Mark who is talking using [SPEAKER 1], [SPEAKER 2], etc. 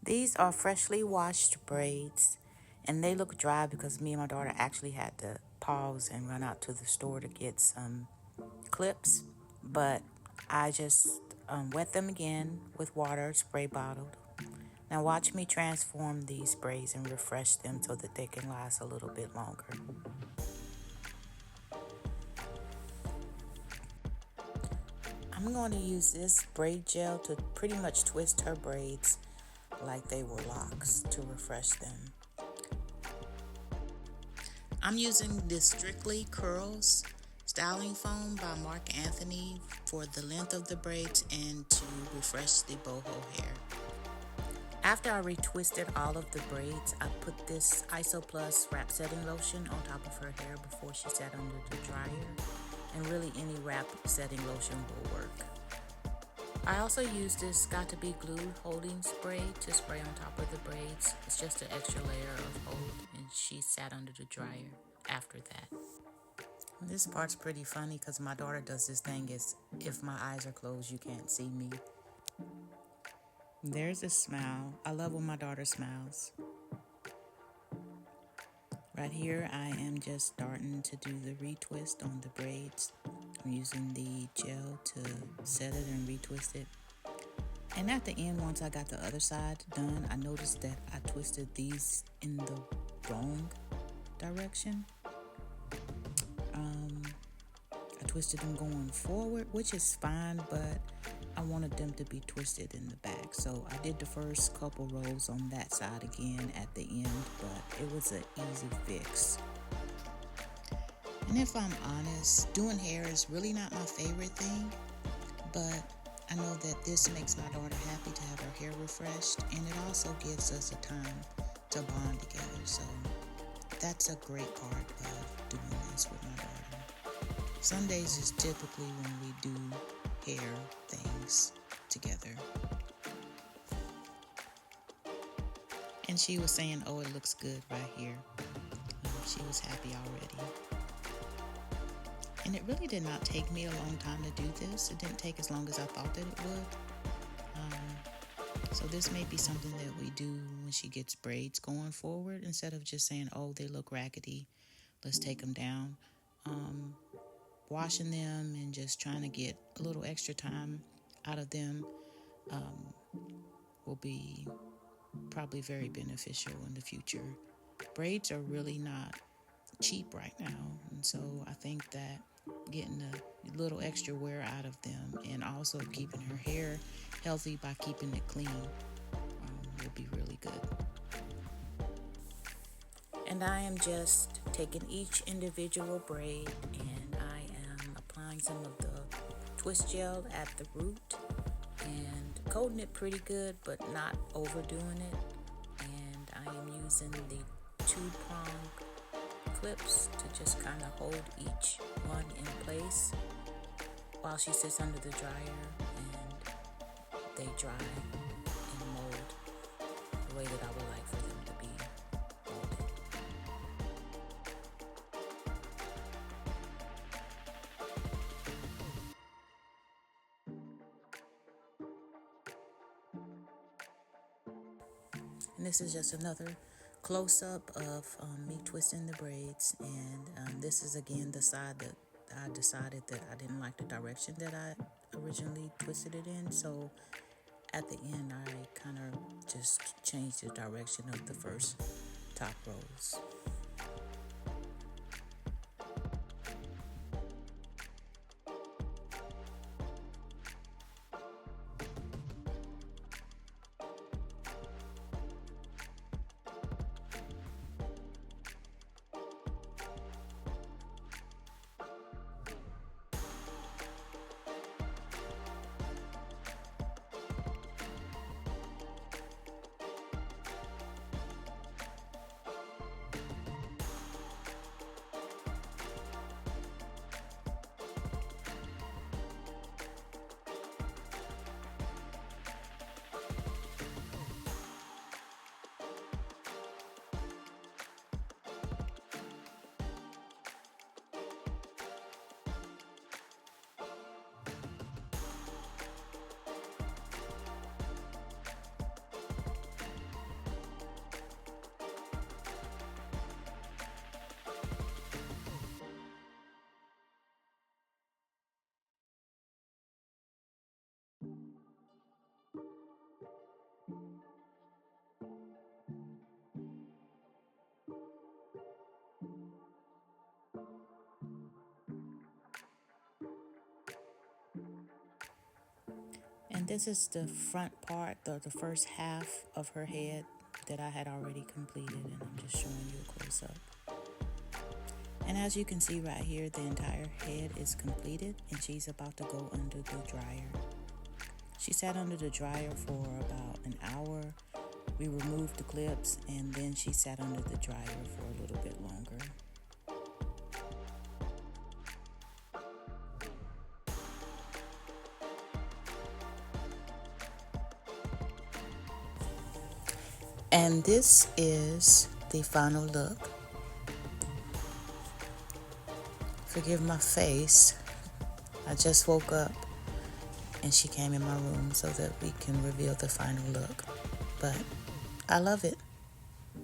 [SPEAKER 1] These are freshly washed braids, and they look dry because me and my daughter actually had to pause and run out to the store to get some clips. But I just wet them again with water, spray bottled. Now watch me transform these braids and refresh them so that they can last a little bit longer. I'm going to use this braid gel to pretty much twist her braids like they were locks to refresh them. I'm using this Strictly Curls styling foam by Mark Anthony for the length of the braids and to refresh the boho hair. After I retwisted all of the braids, I put this Iso Plus wrap setting lotion on top of her hair before she sat under the dryer, and really any wrap setting lotion will work. I also used this Got to Be Glued holding spray to spray on top of the braids. It's just an extra layer of hold, and she sat under the dryer after that. This part's pretty funny because my daughter does this thing as if my eyes are closed, you can't see me. There's a smile. I love when my daughter smiles. Right here, I am just starting to do the retwist on the braids. I'm using the gel to set it and retwist it. And at the end, once I got the other side done, I noticed that I twisted these in the wrong direction. I twisted them going forward, which is fine, but I wanted them to be twisted in the back. So I did the first couple rows on that side again at the end, but it was an easy fix. And if I'm honest, doing hair is really not my favorite thing, but I know that this makes my daughter happy to have her hair refreshed, and it also gives us a time to bond together. So that's a great part of doing this with my daughter. Sundays is typically when we do hair things together. And she was saying, oh, it looks good right here. She was happy already. And it really did not take me a long time to do this. It didn't take as long as I thought that it would. So this may be something that we do when she gets braids going forward. Instead of just saying, oh, they look raggedy, let's take them down. Washing them and just trying to get a little extra time out of them will be probably very beneficial in the future. Braids are really not cheap right now, and so I think that getting a little extra wear out of them and also keeping her hair healthy by keeping it clean will be really good. And I am just taking each individual braid and I am applying some of the twist gel at the root and coating it pretty good but not overdoing it. And I am using the 2-prong clips to just kind of hold each one in place while she sits under the dryer and they dry and mold the way that I would like for them to be molded. And this is just another close-up of me twisting the braids, and this is again the side that I decided that I didn't like the direction that I originally twisted it in, so at the end I kind of just changed the direction of the first top rows. This is the front part, the first half of her head that I had already completed, and I'm just showing you a close-up. And as you can see right here, the entire head is completed, and she's about to go under the dryer. She sat under the dryer for about an hour. We removed the clips, and then she sat under the dryer for a little bit longer. And this is the final look. Forgive my face. I just woke up and she came in my room so that we can reveal the final look. But I love it.